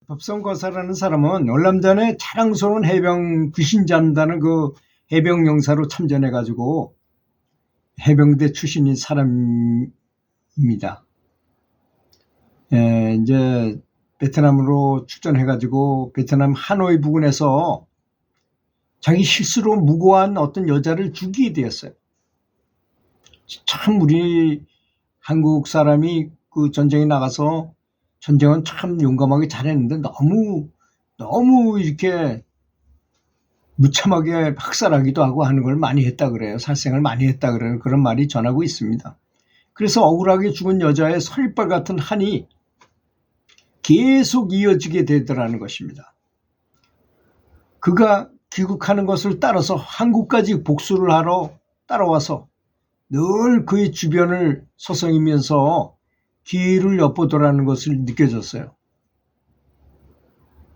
법성거사라는 사람은 월남전에 자랑스러운 해병 귀신 잡는다는 그 해병 용사로 참전해가지고 해병대 출신인 사람입니다. 이제 베트남으로 출전해가지고 베트남 하노이 부근에서 자기 실수로 무고한 어떤 여자를 죽이게 되었어요. 참 우리 한국 사람이 그 전쟁에 나가서 전쟁은 참 용감하게 잘했는데 너무 이렇게 무참하게 학살하기도 하고 하는 걸 많이 했다 그래요. 살생을 많이 했다 그래요. 그런 말이 전하고 있습니다. 그래서 억울하게 죽은 여자의 서리빨 같은 한이 계속 이어지게 되더라는 것입니다. 그가 귀국하는 것을 따라서 한국까지 복수를 하러 따라와서 늘 그의 주변을 서성이면서 길을 엿보더라는 것을 느껴졌어요.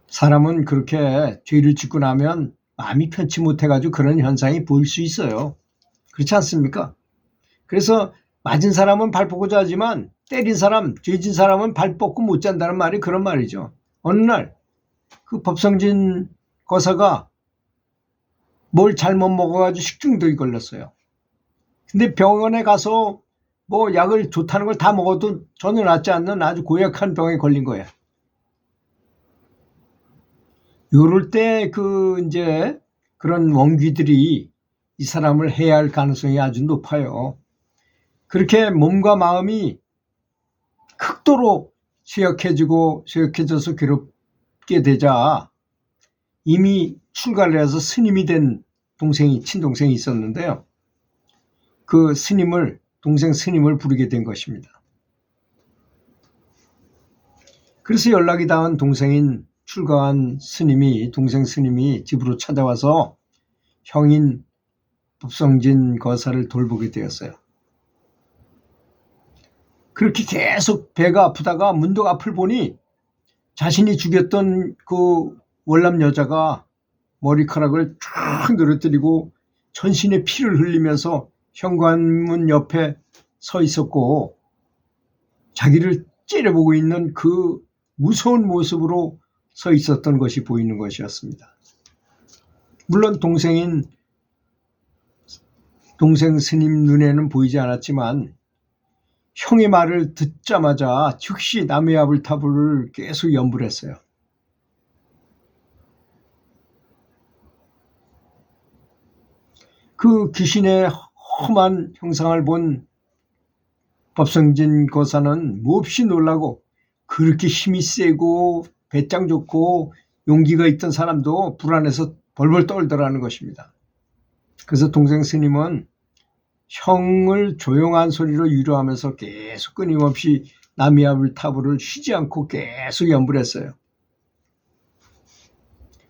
사람은 그렇게 죄를 짓고 나면 마음이 편치 못해가지고 그런 현상이 보일 수 있어요. 그렇지 않습니까? 그래서 맞은 사람은 발 뻗고 자지만 때린 사람, 죄진 사람은 발 뻗고 못 잔다는 말이 그런 말이죠. 어느 날 그 법성진 거사가 뭘 잘못 먹어가지고 식중독이 걸렸어요. 근데 병원에 가서 뭐 약을 좋다는 걸 다 먹어도 전혀 낫지 않는 아주 고약한 병에 걸린 거야. 요럴 때 이제 그런 원귀들이 이 사람을 해야 할 가능성이 아주 높아요. 그렇게 몸과 마음이 극도로 쇠약해져서 괴롭게 되자 이미 출가를 해서 스님이 된 친동생이 있었는데요. 그 동생 스님을 부르게 된 것입니다. 그래서 연락이 닿은 동생인 출가한 동생 스님이 집으로 찾아와서 형인 법성진 거사를 돌보게 되었어요. 그렇게 계속 배가 아프다가 문득 앞을 보니 자신이 죽였던 그 월남 여자가 머리카락을 쫙 늘어뜨리고 전신에 피를 흘리면서 현관문 옆에 서 있었고 자기를 째려보고 있는 그 무서운 모습으로 서 있었던 것이 보이는 것이었습니다. 물론 동생 스님 눈에는 보이지 않았지만 형의 말을 듣자마자 즉시 남의 아불타불을 계속 연불 했어요. 그 귀신의 험한 형상을 본 법성진 거사는 몹시 놀라고 그렇게 힘이 세고 배짱 좋고 용기가 있던 사람도 불안해서 벌벌 떨더라는 것입니다. 그래서 동생 스님은 형을 조용한 소리로 위로하면서 계속 끊임없이 나미아불타불을 쉬지 않고 계속 연불했어요.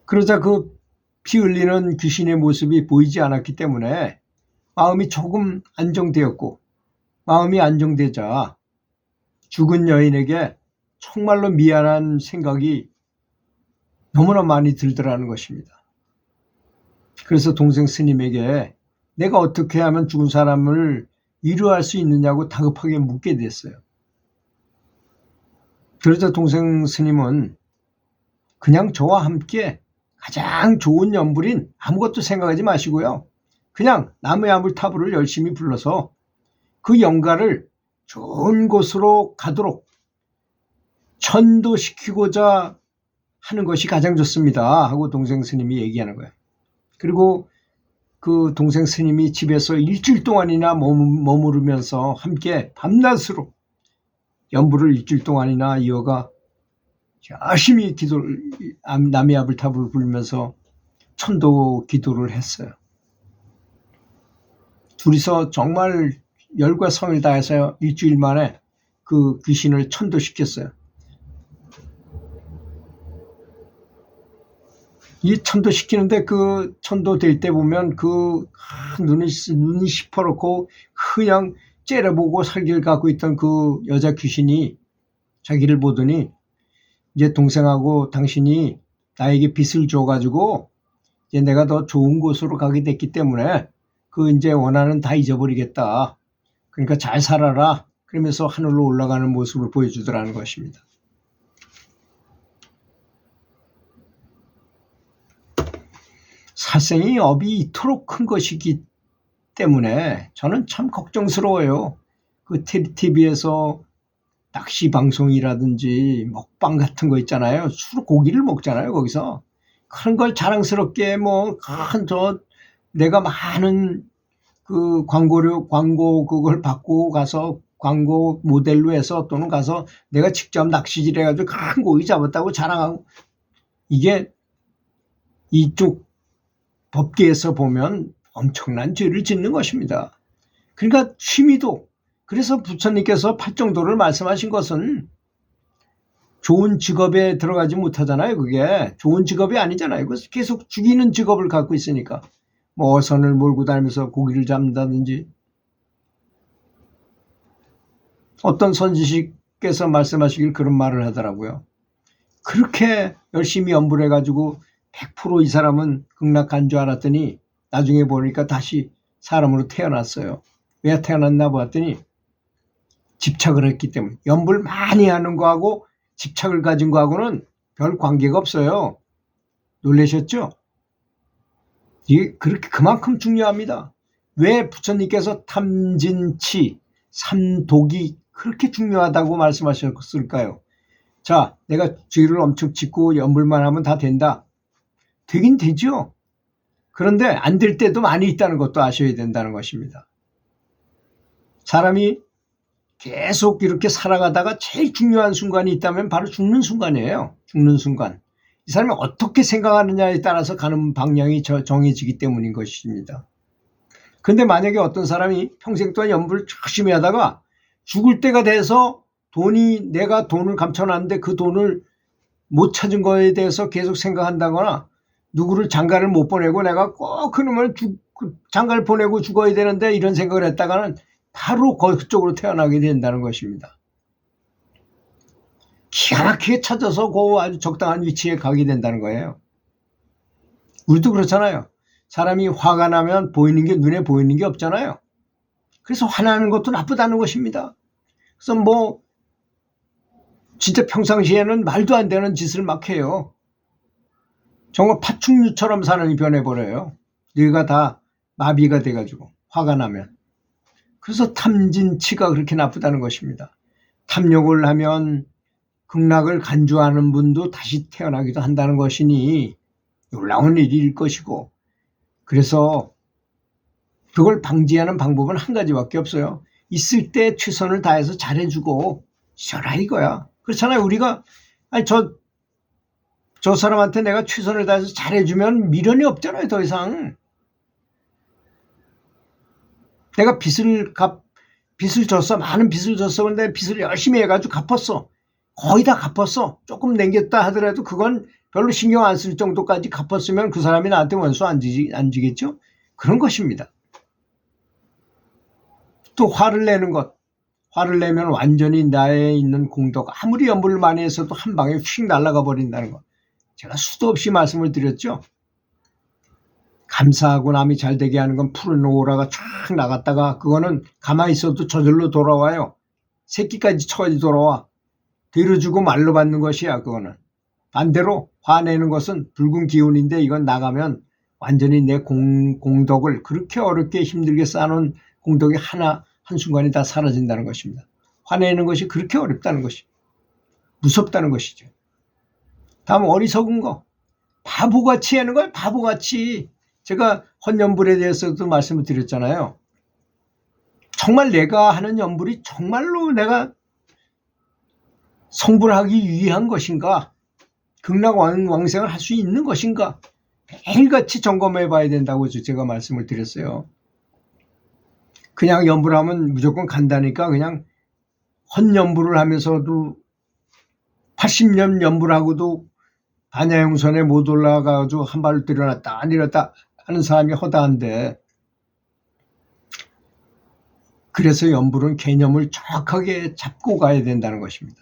그러자 그 피 흘리는 귀신의 모습이 보이지 않았기 때문에 마음이 조금 안정되었고 마음이 안정되자 죽은 여인에게 정말로 미안한 생각이 너무나 많이 들더라는 것입니다. 그래서 동생 스님에게 내가 어떻게 하면 죽은 사람을 위로할 수 있느냐고 다급하게 묻게 됐어요. 그러자 동생 스님은 그냥 저와 함께 가장 좋은 연불인 아무것도 생각하지 마시고요. 그냥 나무의 아불타불을 열심히 불러서 그 영가를 좋은 곳으로 가도록 천도시키고자 하는 것이 가장 좋습니다 하고 동생 스님이 얘기하는 거예요. 그리고 그 동생 스님이 집에서 일주일 동안이나 머무르면서 함께 밤낮으로 연불을 일주일 동안이나 이어가 열심히 남의 아불타불을 불면서 천도 기도를 했어요. 둘이서 정말 열과 성을 다해서 일주일 만에 그 귀신을 천도시켰어요. 이 천도시키는데 그 천도될 때 보면 눈이 시퍼렇고 그냥 째려보고 살기를 갖고 있던 그 여자 귀신이 자기를 보더니 이제 동생하고 당신이 나에게 빚을 줘가지고 이제 내가 더 좋은 곳으로 가게 됐기 때문에 이제 원하는 다 잊어버리겠다. 그러니까 잘 살아라. 그러면서 하늘로 올라가는 모습을 보여주더라는 것입니다. 살생의 업이 이토록 큰 것이기 때문에 저는 참 걱정스러워요. 그 TV에서 낚시 방송이라든지 먹방 같은 거 있잖아요. 주로 고기를 먹잖아요, 거기서. 그런 걸 자랑스럽게 내가 많은 그 광고 그걸 받고 가서 광고 모델로 해서 또는 가서 내가 직접 낚시질 해가지고 큰 고기 잡았다고 자랑하고, 이게 이쪽 법계에서 보면 엄청난 죄를 짓는 것입니다. 그러니까 취미도, 그래서 부처님께서 팔정도를 말씀하신 것은 좋은 직업에 들어가지 못하잖아요. 그게 좋은 직업이 아니잖아요. 그래서 계속 죽이는 직업을 갖고 있으니까 뭐 어선을 몰고 다니면서 고기를 잡는다든지. 어떤 선지식께서 말씀하시길 그런 말을 하더라고요. 그렇게 열심히 연불 해가지고 100% 이 사람은 극락한 줄 알았더니 나중에 보니까 다시 사람으로 태어났어요. 왜 태어났나 봤더니 집착을 했기 때문에. 연불 많이 하는 거하고 집착을 가진 거하고는 별 관계가 없어요. 놀라셨죠? 이게 그렇게 그만큼 중요합니다. 왜 부처님께서 탐진치, 삼독이 그렇게 중요하다고 말씀하셨을까요? 자, 내가 죄를 엄청 짓고 연불만 하면 다 된다. 되긴 되죠. 그런데 안 될 때도 많이 있다는 것도 아셔야 된다는 것입니다. 사람이 계속 이렇게 살아가다가 제일 중요한 순간이 있다면 바로 죽는 순간이에요. 죽는 순간. 이 사람이 어떻게 생각하느냐에 따라서 가는 방향이 정해지기 때문인 것입니다. 근데 만약에 어떤 사람이 평생 동안 연불을 열심히 하다가 죽을 때가 돼서 내가 돈을 감춰놨는데 그 돈을 못 찾은 거에 대해서 계속 생각한다거나, 누구를 장가를 못 보내고 내가 꼭 그놈을 장가를 보내고 죽어야 되는데 이런 생각을 했다가는 바로 그쪽으로 태어나게 된다는 것입니다. 기가 막히게 찾아서 그 아주 적당한 위치에 가게 된다는 거예요. 우리도 그렇잖아요. 사람이 화가 나면 눈에 보이는 게 없잖아요. 그래서 화나는 것도 나쁘다는 것입니다. 그래서 진짜 평상시에는 말도 안 되는 짓을 막 해요. 정말 파충류처럼 사람이 변해버려요. 뇌가 다 마비가 돼가지고 화가 나면. 그래서 탐진치가 그렇게 나쁘다는 것입니다. 탐욕을 하면 극락을 간주하는 분도 다시 태어나기도 한다는 것이니 놀라운 일일 것이고, 그래서 그걸 방지하는 방법은 한 가지밖에 없어요. 있을 때 최선을 다해서 잘해주고 쉬어라 이거야. 그렇잖아요. 우리가 저 사람한테 내가 최선을 다해서 잘해주면 미련이 없잖아요. 더 이상. 내가 빚을 졌어. 많은 빚을 졌어. 근데 빚을 열심히 해가지고 갚았어. 거의 다 갚았어. 조금 남겼다 하더라도 그건 별로 신경 안 쓸 정도까지 갚았으면 그 사람이 나한테 원수 안 지겠죠? 그런 것입니다. 또 화를 내는 것. 화를 내면 완전히 나에 있는 공덕, 아무리 연불을 많이 했어도 한 방에 휙 날아가 버린다는 것. 제가 수도 없이 말씀을 드렸죠. 감사하고 남이 잘 되게 하는 건 푸른 오라가 쫙 나갔다가 그거는 가만히 있어도 저절로 돌아와요. 새끼까지 쳐가지고 돌아와. 뒤로 주고 말로 받는 것이야. 그거는. 반대로 화내는 것은 붉은 기운인데 이건 나가면 완전히 내 공덕을 그렇게 어렵게 힘들게 쌓아놓은 공덕이 한순간에 다 사라진다는 것입니다. 화내는 것이 그렇게 어렵다는 것이, 무섭다는 것이죠. 다음 어리석은 거. 바보같이 하는 거예요. 바보같이. 제가 헌연불에 대해서도 말씀을 드렸잖아요. 정말 내가 하는 연불이 정말로 내가 성불하기 위한 것인가? 극락왕생을 할 수 있는 것인가? 매일같이 점검해 봐야 된다고 제가 말씀을 드렸어요. 그냥 연불하면 무조건 간다니까 그냥 헌연불을 하면서도 80년 연불하고도 반야용선에 못 올라가가지고 한 발을 들여놨다 내렸다 하는 사람이 허다한데, 그래서 연불은 개념을 정확하게 잡고 가야 된다는 것입니다.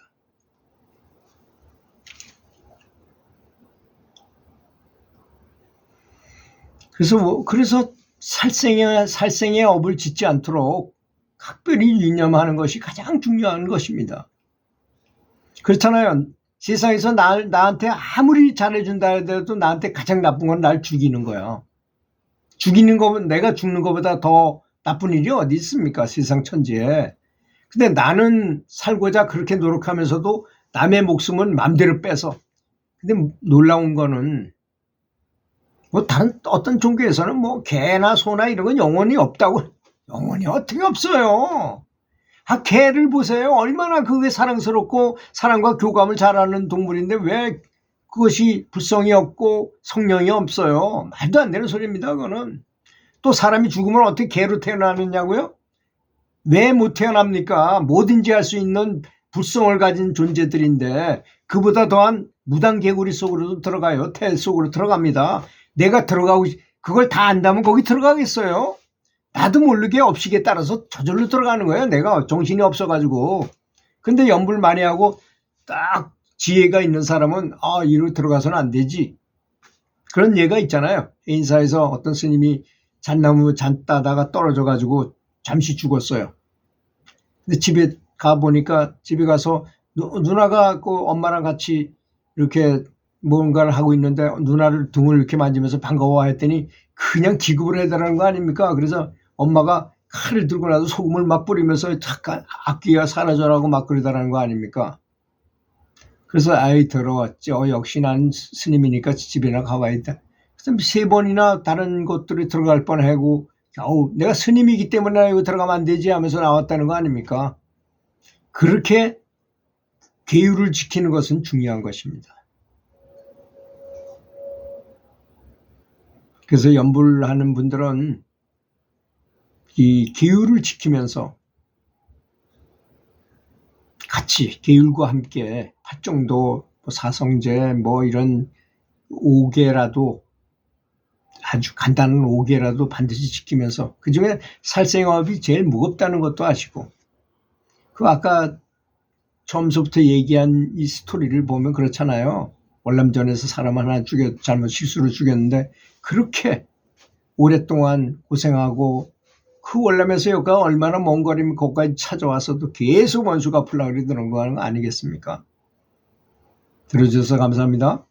그래서 살생의 업을 짓지 않도록 각별히 유념하는 것이 가장 중요한 것입니다. 그렇잖아요. 세상에서 나한테 아무리 잘해준다 해도 나한테 가장 나쁜 건 날 죽이는 거야. 죽이는 거, 내가 죽는 것보다 더 나쁜 일이 어디 있습니까? 세상 천지에. 근데 나는 살고자 그렇게 노력하면서도 남의 목숨은 맘대로 빼서. 근데 놀라운 거는 뭐 다른 어떤 종교에서는 뭐 개나 소나 이런 건 영혼이 없다고. 영혼이 어떻게 없어요? 개를 보세요. 얼마나 그게 사랑스럽고 사랑과 교감을 잘하는 동물인데 왜 그것이 불성이 없고 성령이 없어요? 말도 안 되는 소리입니다. 그거는. 또 사람이 죽으면 어떻게 개로 태어나느냐고요? 왜 못 태어납니까? 뭐든지 할 수 있는 불성을 가진 존재들인데 그보다 더한 무당개구리 속으로도 들어가요. 태 속으로 들어갑니다. 내가 들어가고 그걸 다 안다면 거기 들어가겠어요? 나도 모르게 업식에 따라서 저절로 들어가는 거예요. 내가 정신이 없어가지고. 근데 연불 많이 하고 딱 지혜가 있는 사람은 이리로 들어가서는 안 되지. 그런 예가 있잖아요. 인사에서 어떤 스님이 잣나무 잔 따다가 떨어져가지고 잠시 죽었어요. 근데 집에 가보니까 집에 가서 누나가 그 엄마랑 같이 이렇게 뭔가를 하고 있는데 누나를 등을 이렇게 만지면서 반가워했더니 그냥 기급을 해달라는 거 아닙니까? 그래서 엄마가 칼을 들고 나서 소금을 막 뿌리면서 잠깐 악귀가 사라져라고 막 그러다라는 거 아닙니까? 그래서 아이 더러웠죠. 역시 난 스님이니까 집에나 가봐야겠다. 그래서 3번이나 다른 곳들에 들어갈 뻔하고 내가 스님이기 때문에 여기 들어가면 안 되지 하면서 나왔다는 거 아닙니까? 그렇게 계율을 지키는 것은 중요한 것입니다. 그래서 연불하는 분들은 이 계율을 지키면서 같이 계율과 함께 팔정도, 사성제 이런 5개라도 아주 간단한 5개라도 반드시 지키면서 그중에 살생업이 제일 무겁다는 것도 아시고 그 아까 처음부터 얘기한 이 스토리를 보면 그렇잖아요. 월남전에서 사람 하나 잘못 실수로 죽였는데 그렇게 오랫동안 고생하고 그 월남에서 여기가 얼마나 먼 거리면 거기까지 찾아와서도 계속 원수 갚으려고 그러는 거 아니겠습니까? 들어주셔서 감사합니다.